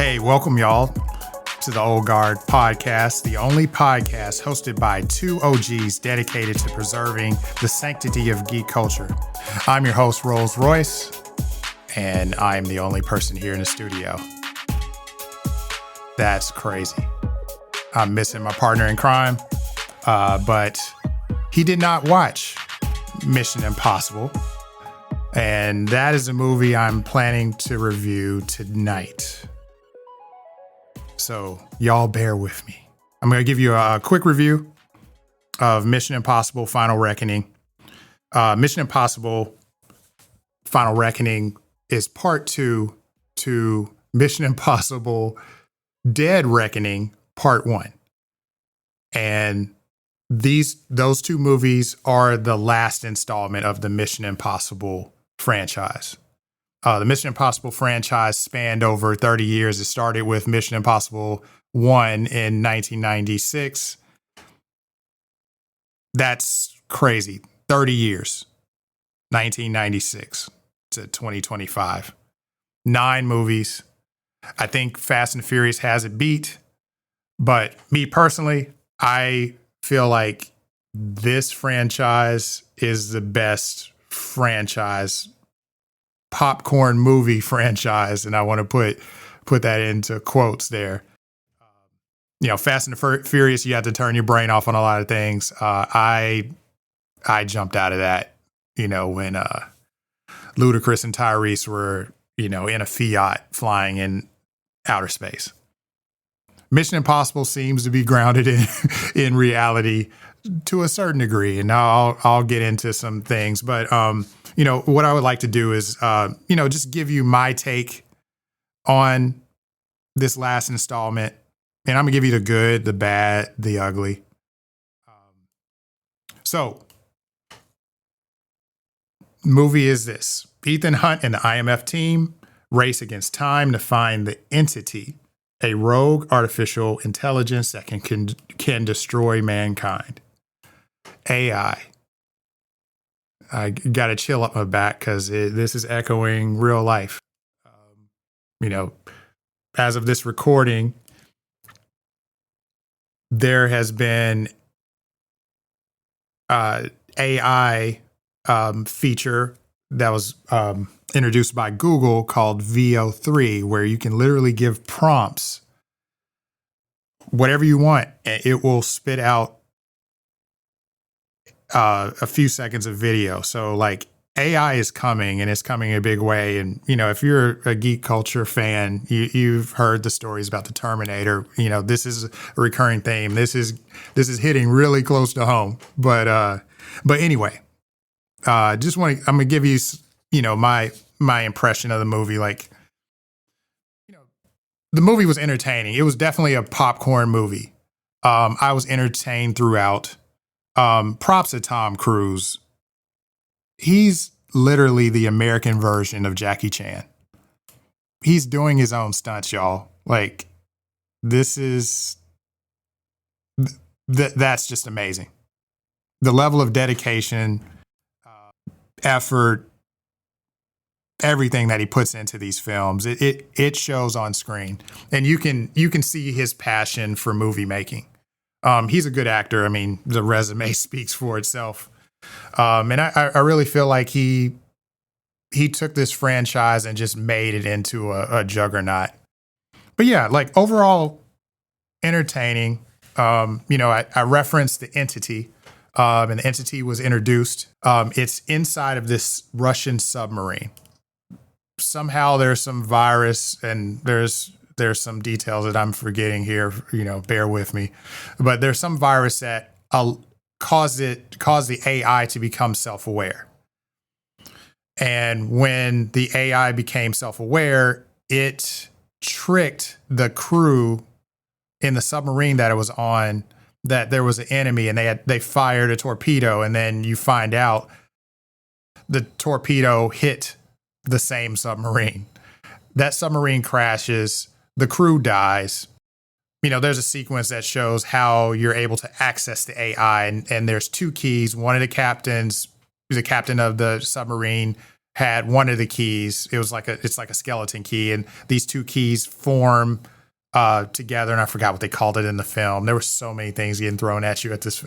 Hey, welcome y'all to the Old Guard podcast, the only podcast hosted by two OGs dedicated to preserving the sanctity of geek culture. I'm your host, Rowls, and I'm the only person here in the studio. That's crazy. I'm missing my partner in crime, but he did not watch Mission Impossible, and that is a movie I'm planning to review tonight. So y'all bear with me. I'm going to give you a quick review of Mission Impossible Final Reckoning. Mission Impossible Final Reckoning is part 2 to Mission Impossible Dead Reckoning Part 1. And those two movies are the last installment of the Mission Impossible franchise. The Mission Impossible franchise spanned over 30 years. It started with Mission Impossible 1 in 1996. That's crazy. 30 years. 1996 to 2025. 9 movies. I think Fast and Furious has it beat. But me personally, I feel like this franchise is the best franchise, popcorn movie franchise, and I want to put that into quotes there. Fast and Furious, you have to turn your brain off on a lot of things. I jumped out of that, when Ludacris and Tyrese were, in a Fiat flying in outer space. Mission Impossible seems to be grounded in reality to a certain degree, and I'll get into some things, but what I would like to do is just give you my take on this last installment, and I'm gonna give you the good, the bad, the ugly. So, movie is this: Ethan Hunt and the IMF team race against time to find the entity, a rogue artificial intelligence that can destroy mankind. AI. I got to chill up my back because this is echoing real life. As of this recording, there has been AI feature that was introduced by Google called VO3, where you can literally give prompts, whatever you want, and it will spit out a few seconds of video. So like AI is coming, and it's coming in a big way. And, if you're a geek culture fan, you've heard the stories about the Terminator. This is a recurring theme. This is hitting really close to home. But anyway, I'm going to give you, my impression of the movie. Like, the movie was entertaining. It was definitely a popcorn movie. I was entertained throughout. Props to Tom Cruise. He's literally the American version of Jackie Chan. He's doing his own stunts, y'all. Like, this is that's just amazing. The level of dedication, effort, everything that he puts into these films, it shows on screen, and you can see his passion for movie making. He's a good actor. I mean, the resume speaks for itself. And I really feel like he took this franchise and just made it into a juggernaut. But yeah, like overall entertaining. I referenced the entity, and the entity was introduced. It's inside of this Russian submarine. Somehow there's some virus, and there's some details that I'm forgetting here, bear with me. But there's some virus that caused the AI to become self-aware. And when the AI became self-aware, it tricked the crew in the submarine that it was on that there was an enemy, and they fired a torpedo, and then you find out the torpedo hit the same submarine. That submarine crashes. The crew dies. There's a sequence that shows how you're able to access the AI, and there's 2 keys. One of the captains, who's the captain of the submarine, had one of the keys. It's like a skeleton key, and these two keys form together. And I forgot what they called it in the film. There were so many things getting thrown at you at this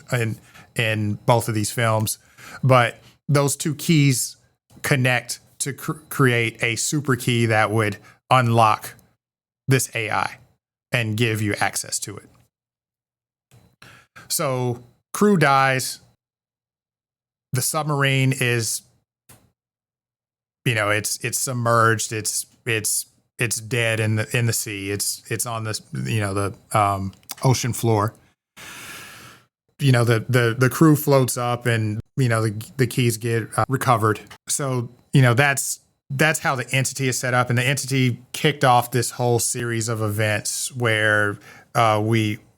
in both of these films, but those two keys connect to create a super key that would unlock this AI and give you access to it. So crew dies. The submarine is, it's submerged. It's dead in the sea. It's on the ocean floor. The crew floats up, and the keys get recovered. So that's how the entity is set up, and the entity kicked off this whole series of events where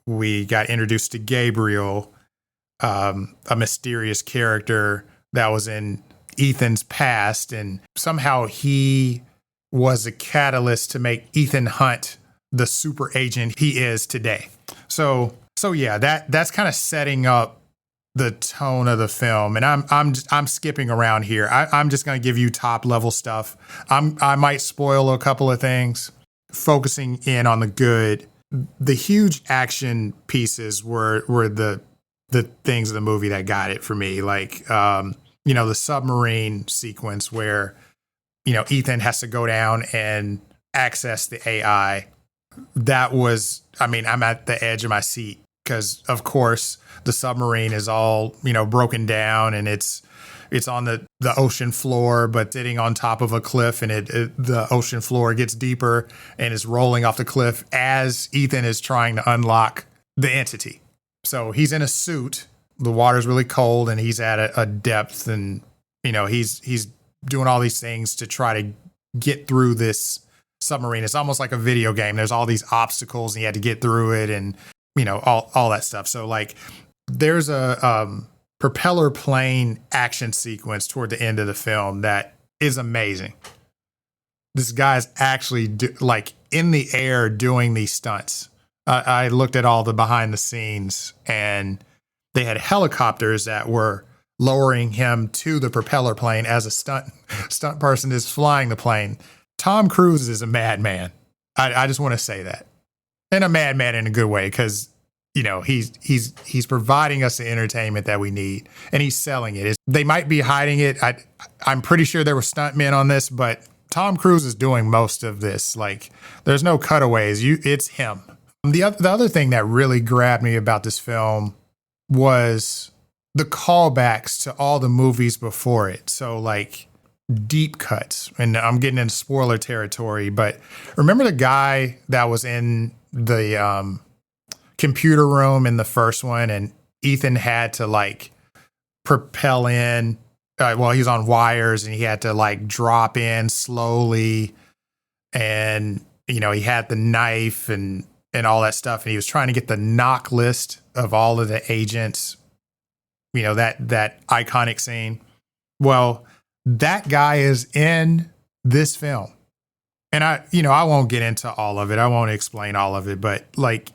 we got introduced to Gabriel, a mysterious character that was in Ethan's past, and somehow he was a catalyst to make Ethan Hunt the super agent he is today. So yeah, that's kind of setting up the tone of the film, and I'm skipping around here. I'm just going to give you top level stuff. I might spoil a couple of things, focusing in on the good. The huge action pieces were the things of the movie that got it for me, like the submarine sequence where Ethan has to go down and access the AI. That was, I'm at the edge of my seat because, of course, the submarine is all, broken down, and it's on the ocean floor, but sitting on top of a cliff, and the ocean floor gets deeper and is rolling off the cliff as Ethan is trying to unlock the entity. So he's in a suit. The water's really cold, and he's at a depth, and he's doing all these things to try to get through this submarine. It's almost like a video game. There's all these obstacles, and you had to get through it, and all that stuff. So like there's a propeller plane action sequence toward the end of the film that is amazing. This guy's actually in the air doing these stunts. I looked at all the behind the scenes, and they had helicopters that were lowering him to the propeller plane as a stunt person is flying the plane. Tom Cruise is a madman. I just want to say that. And a madman in a good way, because he's providing us the entertainment that we need, and he's selling it. They might be hiding it. I'm pretty sure there were stuntmen on this, but Tom Cruise is doing most of this. Like, there's no cutaways. It's him. The other thing that really grabbed me about this film was the callbacks to all the movies before it. So like deep cuts, and I'm getting into spoiler territory, but remember the guy that was in the computer room in the first one, and Ethan had to like propel in, he was on wires, and he had to like drop in slowly, and he had the knife and all that stuff, and he was trying to get the knock list of all of the agents, that iconic scene. Well, that guy is in this film, and I won't get into all of it. I won't explain all of it, but like,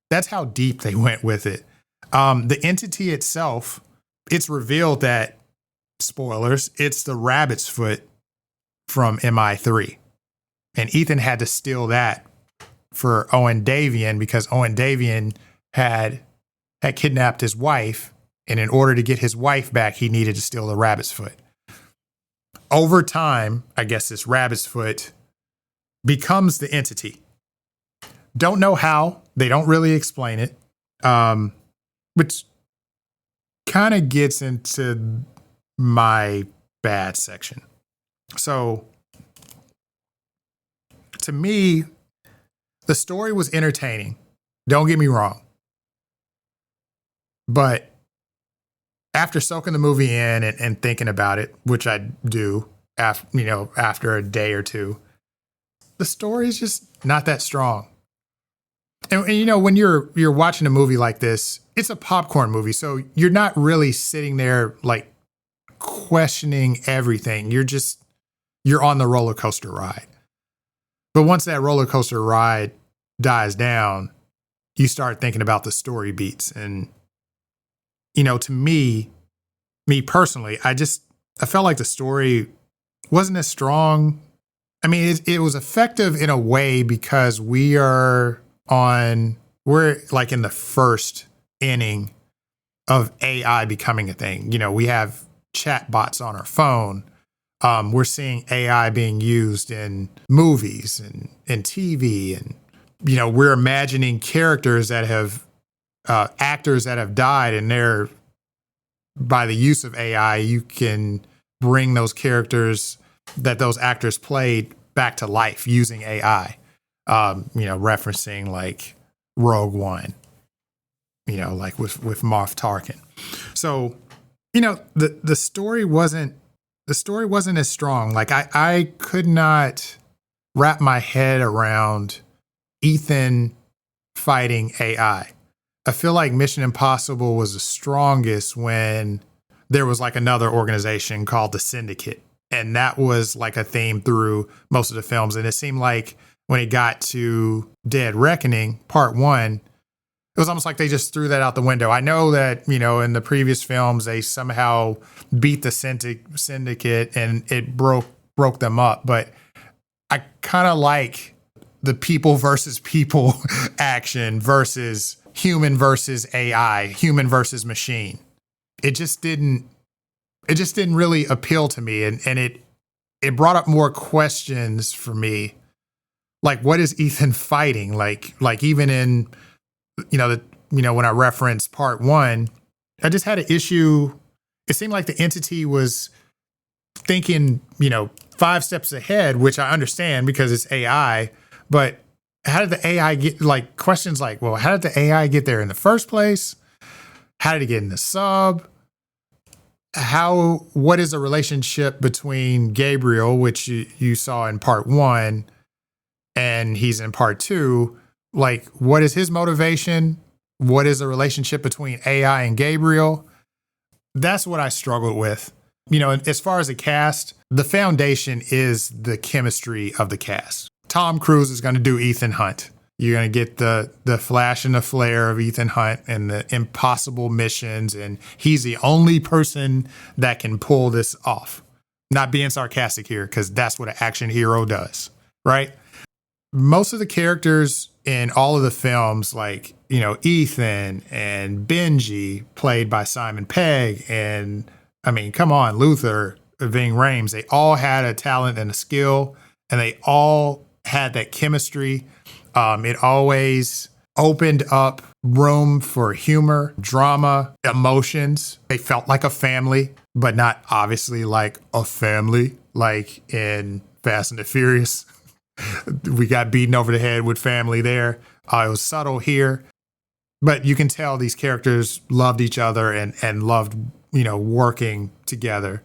that's how deep they went with it. The entity itself, it's revealed that, spoilers, it's the rabbit's foot from MI3. And Ethan had to steal that for Owen Davian, because Owen Davian had kidnapped his wife, and in order to get his wife back, he needed to steal the rabbit's foot. Over time, I guess this rabbit's foot becomes the entity. Don't know how. They don't really explain it, which kind of gets into my bad section. So, to me, the story was entertaining. Don't get me wrong. But after soaking the movie in and thinking about it, which I do after a day or two, the story is just not that strong. And when you're watching a movie like this, it's a popcorn movie, so you're not really sitting there like questioning everything. You're on the roller coaster ride. But once that roller coaster ride dies down, you start thinking about the story beats. And to me personally, I felt like the story wasn't as strong. I mean, it was effective in a way because we're like in the first inning of AI becoming a thing. You know, we have chat bots on our phone. We're seeing AI being used in movies and TV, and you know, we're imagining characters that have actors that have died, and they're by the use of AI, you can bring those characters that those actors played back to life using AI. You know, referencing like Rogue One, you know, like with Moff Tarkin. So, you know, the story wasn't as strong. Like I could not wrap my head around Ethan fighting AI. I feel like Mission Impossible was the strongest when there was like another organization called the Syndicate. And that was like a theme through most of the films. And it seemed like when it got to Dead Reckoning, part 1, it was almost like they just threw that out the window. I know that, you know, in the previous films, they somehow beat the Syndicate and it broke them up. But I kind of like the people versus people action versus human versus AI, human versus machine. It just didn't really appeal to me. And it brought up more questions for me. Like, what is Ethan fighting? Like even in, when I referenced part 1, I just had an issue. It seemed like the entity was thinking, 5 steps ahead, which I understand because it's AI, but how did the AI get, like, questions like, well, how did the AI get there in the first place? How did it get in the sub? What is the relationship between Gabriel, which you saw in part 1, and he's in part 2? Like, what is his motivation? What is the relationship between AI and Gabriel? That's what I struggled with. As far as the cast, the foundation is the chemistry of the cast. Tom Cruise is going to do Ethan Hunt. You're going to get the flash and the flare of Ethan Hunt and the impossible missions, and he's the only person that can pull this off. Not being sarcastic here, because that's what an action hero does, right? Most of the characters in all of the films, like, Ethan and Benji, played by Simon Pegg, and I mean, come on, Luther, Ving Rhames, they all had a talent and a skill, and they all had that chemistry. It always opened up room for humor, drama, emotions. They felt like a family, but not obviously like a family, like in Fast and the Furious. We got beaten over the head with family there. It was subtle here, but you can tell these characters loved each other and loved, working together.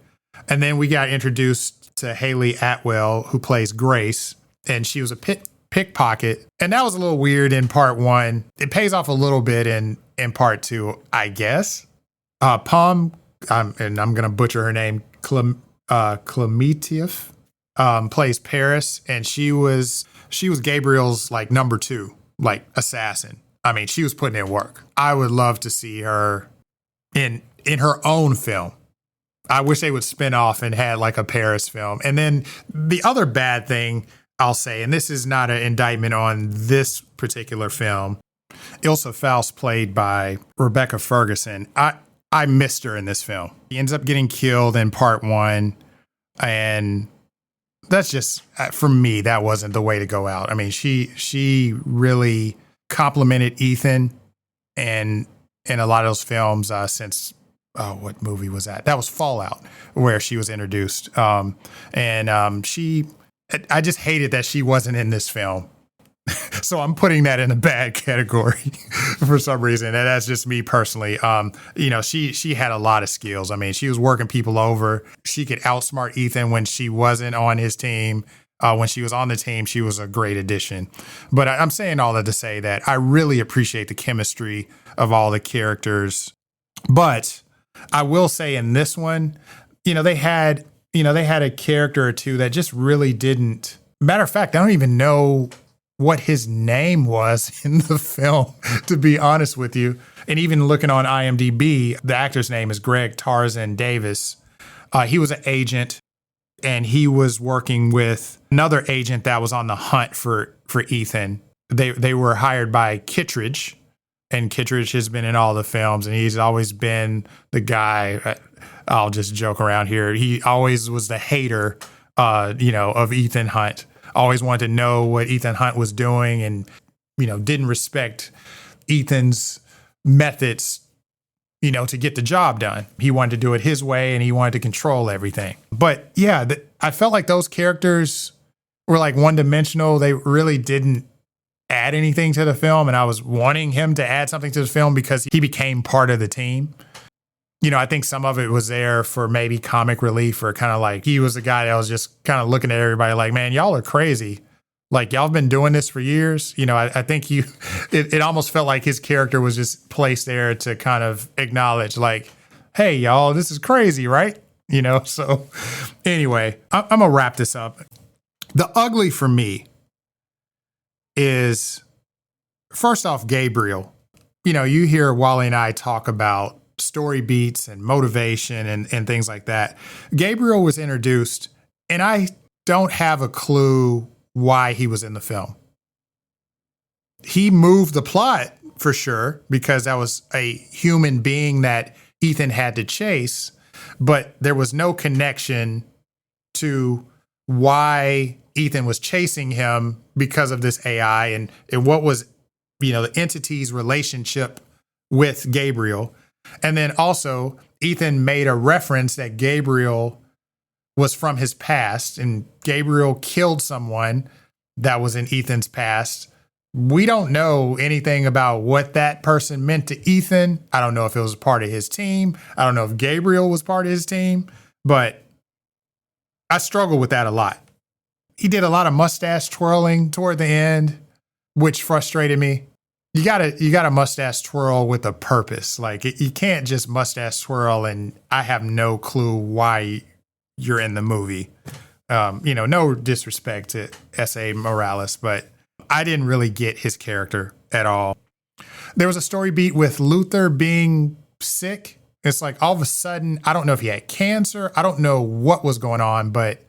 And then we got introduced to Haley Atwell, who plays Grace, and she was a pickpocket. And that was a little weird in part 1. It pays off a little bit in part 2, I guess. Palm, and I'm going to butcher her name, Klemetieff, plays Paris, and she was Gabriel's like number 2, like assassin. I mean, she was putting in work. I would love to see her in her own film. I wish they would spin off and had like a Paris film. And then the other bad thing I'll say, and this is not an indictment on this particular film, Ilsa Faust, played by Rebecca Ferguson. I missed her in this film. She ends up getting killed in part 1, and that's just, for me, that wasn't the way to go out. I mean, she really complimented Ethan and in a lot of those films since, what movie was that? That was Fallout, where she was introduced. I just hated that she wasn't in this film. So I'm putting that in a bad category for some reason. And that's just me personally. She had a lot of skills. I mean, she was working people over. She could outsmart Ethan when she wasn't on his team. When she was on the team, she was a great addition. But I'm saying all that to say that I really appreciate the chemistry of all the characters. But I will say in this one, they had a character or two that just really didn't. Matter of fact, I don't even know what his name was in the film, to be honest with you. And even looking on IMDb, the actor's name is Greg Tarzan Davis. He was an agent. and he was working with another agent that was on the hunt for Ethan. They were hired by Kittredge, and Kittredge has been in all the films, and he's always been the guy. I'll just joke around here. He always was the hater, of Ethan Hunt. Always wanted to know what Ethan Hunt was doing, and didn't respect Ethan's methods, to get the job done. He wanted to do it his way, and he wanted to control everything. But yeah, I felt like those characters were like one-dimensional. They really didn't add anything to the film, and I was wanting him to add something to the film because he became part of the team. I think some of it was there for maybe comic relief, or kind of like he was the guy that was just kind of looking at everybody like, man, y'all are crazy. Like, y'all have been doing this for years. I think it almost felt like his character was just placed there to kind of acknowledge like, hey, y'all, this is crazy, right? So anyway, I'm going to wrap this up. The ugly for me is, first off, Gabriel. You hear Wally and I talk about story beats and motivation and things like that. Gabriel was introduced, and I don't have a clue why he was in the film. He moved the plot for sure, because that was a human being that Ethan had to chase, but there was no connection to why Ethan was chasing him because of this AI and what was, the entity's relationship with Gabriel. And then also, Ethan made a reference that Gabriel was from his past, and Gabriel killed someone that was in Ethan's past. We don't know anything about what that person meant to Ethan. I don't know if it was part of his team. I don't know if Gabriel was part of his team, but I struggle with that a lot. He did a lot of mustache twirling toward the end, which frustrated me. You gotta mustache twirl with a purpose. Like, you can't just mustache twirl and I have no clue why you're in the movie. No disrespect to S.A. Morales, but I didn't really get his character at all. There was a story beat with Luther being sick. It's like all of a sudden, I don't know if he had cancer. I don't know what was going on, but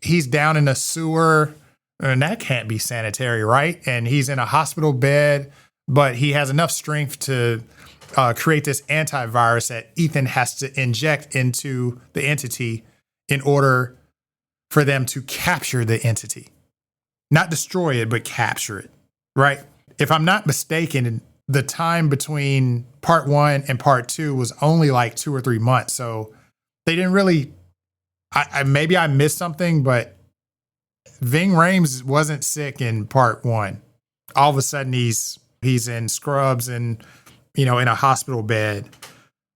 he's down in a sewer, and that can't be sanitary, right? And he's in a hospital bed, but he has enough strength to create this antivirus that Ethan has to inject into the entity in order for them to capture the entity. Not destroy it, but capture it, right? If I'm not mistaken, the time between part 1 and part 2 was only like 2 or 3 months. So they didn't really, maybe I missed something, but Ving Rhames wasn't sick in part 1. All of a sudden he's in scrubs and, in a hospital bed,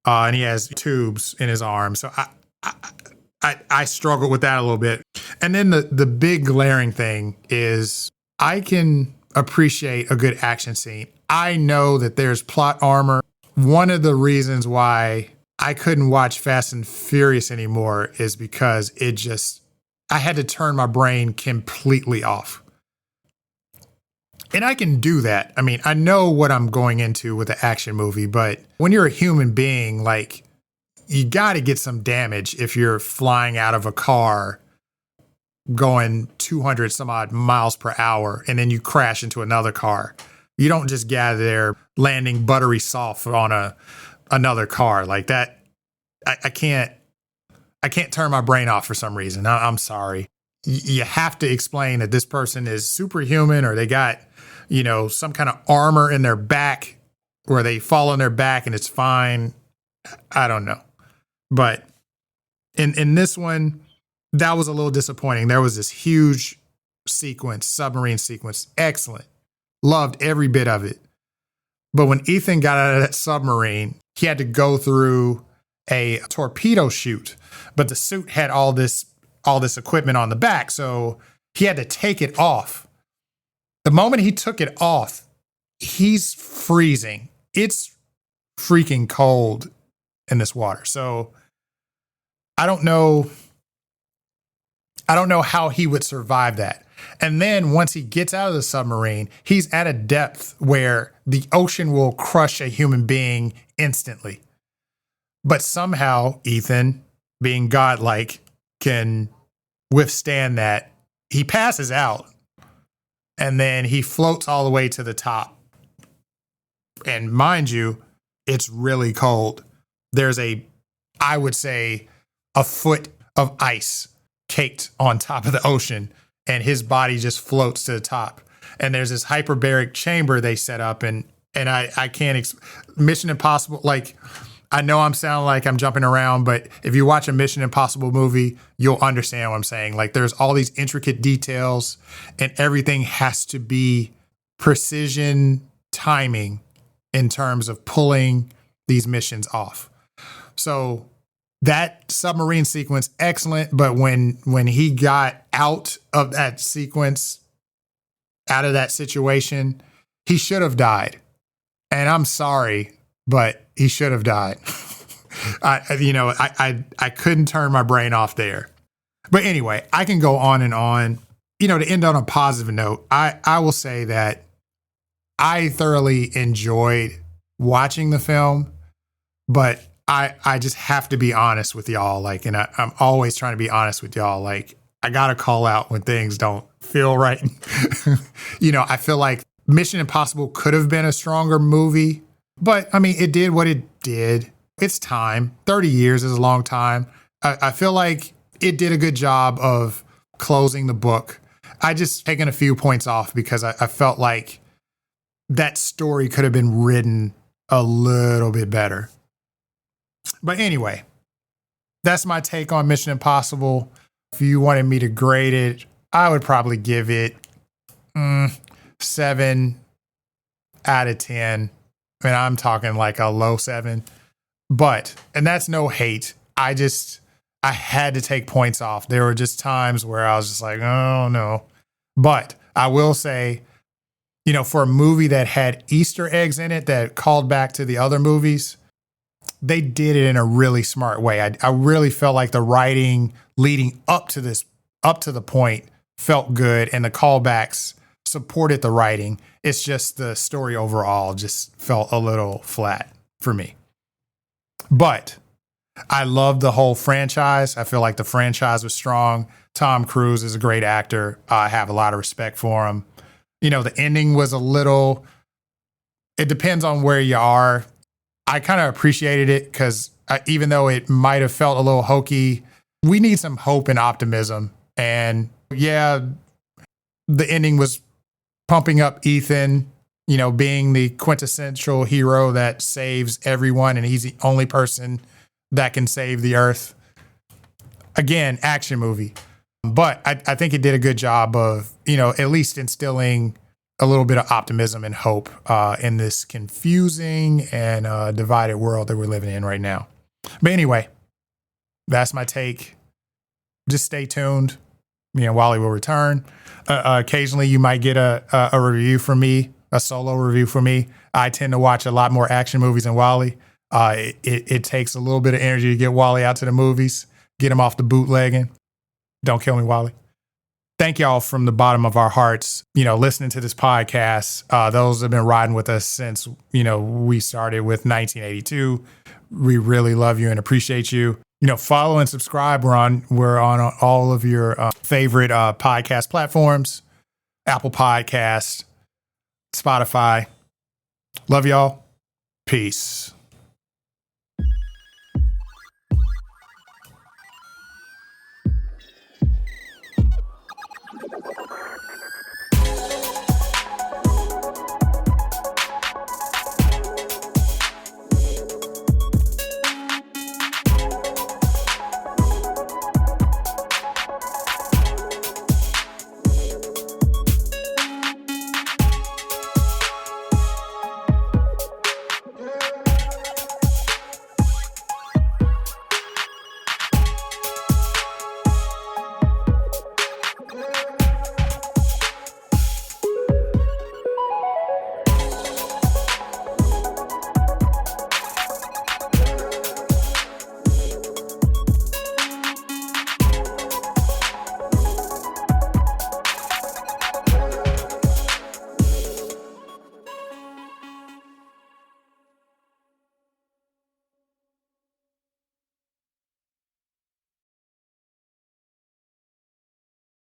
and he has tubes in his arm. So I struggled with that a little bit. And then the big glaring thing is, I can appreciate a good action scene. I know that there's plot armor. One of the reasons why I couldn't watch Fast and Furious anymore is because I had to turn my brain completely off. And I can do that. I mean, I know what I'm going into with an action movie, but when you're a human being, like, you got to get some damage if you're flying out of a car going 200 some odd miles per hour and then you crash into another car. You don't just gather there landing buttery soft on another car like that. I can't turn my brain off for some reason. I'm sorry. You have to explain that this person is superhuman, or they got, some kind of armor in their back, or they fall on their back and it's fine. I don't know. But in this one, that was a little disappointing. There was this huge submarine sequence. Excellent. Loved every bit of it. But when Ethan got out of that submarine, he had to go through a torpedo chute, but the suit had all this equipment on the back. So he had to take it off. The moment he took it off, he's freezing. It's freaking cold in this water. So I don't know how he would survive that. And then once he gets out of the submarine, he's at a depth where the ocean will crush a human being instantly. But somehow Ethan, being godlike, can withstand that. He passes out and then he floats all the way to the top. And mind you, it's really cold. There's I would say, a foot of ice caked on top of the ocean, and his body just floats to the top. And there's this hyperbaric chamber they set up, and I can't Mission Impossible, like, I know I'm sounding like I'm jumping around, but if you watch a Mission Impossible movie, you'll understand what I'm saying. Like, there's all these intricate details, and everything has to be precision timing in terms of pulling these missions off. So that submarine sequence, excellent. But when he got out of that sequence, out of that situation, he should have died. And I'm sorry, but he should have died. I couldn't turn my brain off there. But anyway, I can go on and on. To end on a positive note, I will say that I thoroughly enjoyed watching the film, but I just have to be honest with y'all. Like, and I'm always trying to be honest with y'all. Like, I got to call out when things don't feel right. I feel like Mission Impossible could have been a stronger movie, but I mean, it did what it did. It's time. 30 years is a long time. I feel like it did a good job of closing the book. I just taken a few points off because I felt like that story could have been written a little bit better. But anyway, that's my take on Mission Impossible. If you wanted me to grade it, I would probably give it 7 out of 10. And I'm talking like a low 7. And that's no hate. I had to take points off. There were just times where I was just like, oh no. But I will say, for a movie that had Easter eggs in it that called back to the other movies, they did it in a really smart way. I really felt like the writing leading up to the point felt good, and the callbacks supported the writing. It's just the story overall just felt a little flat for me. But I love the whole franchise. I feel like the franchise was strong. Tom Cruise is a great actor. I have a lot of respect for him. The ending was it depends on where you are. I kind of appreciated it because even though it might have felt a little hokey, we need some hope and optimism. And yeah, the ending was pumping up Ethan, being the quintessential hero that saves everyone, and he's the only person that can save the earth. Again, action movie. But I think it did a good job of, at least instilling a little bit of optimism and hope in this confusing and divided world that we're living in right now. But anyway, that's my take. Just stay tuned. Wally will return. Occasionally, you might get a review from me, a solo review from me. I tend to watch a lot more action movies than Wally. It takes a little bit of energy to get Wally out to the movies, get him off the bootlegging. Don't kill me, Wally. Thank y'all from the bottom of our hearts, listening to this podcast. Those have been riding with us since, we started with 1982. We really love you and appreciate you. Follow and subscribe. We're on all of your favorite podcast platforms, Apple Podcasts, Spotify. Love y'all. Peace.